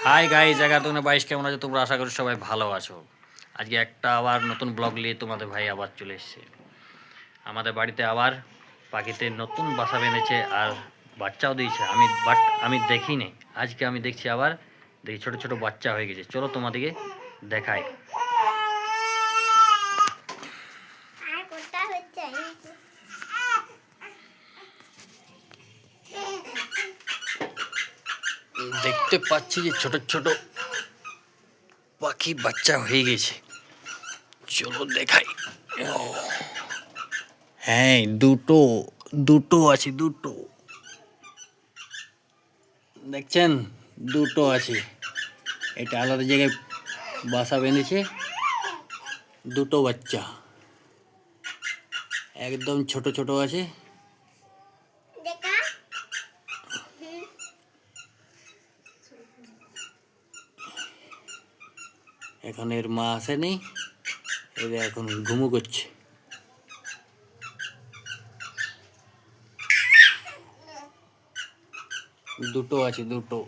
Hi guys 11-22 কেমন আছো তোমরা? আশা করি সবাই ভালো আছো। আজকে একটা আবার নতুন ব্লগ নিয়ে তোমাদের ভাই আবার চলে এসেছে। আমাদের বাড়িতে আবার পাখিতে নতুন বাসা বেঁধেছে আর বাচ্চাও দিয়েছে। আমি দেখিনি, আজকে আমি দেখছি আবার দেখি ছোট ছোট বাচ্চা হয়ে গেছে। চলো তোমাদেরকে দেখাই। দেখতে পাচ্ছি যে ছোট ছোট পাখি বাচ্চা হয়ে গেছে। চলো দেখাই। হ্যাঁ, দুটো দুটো আছে, দুটো দেখছেন, দুটো আছে। এটা আলাদা জায়গায় বাসা বেঁধেছে। দুটো বাচ্চা একদম ছোট ছোট আছে। এখন এর মা আসেনি, এরা এখন ঘুমু করছে। দুটো আছে, দুটো।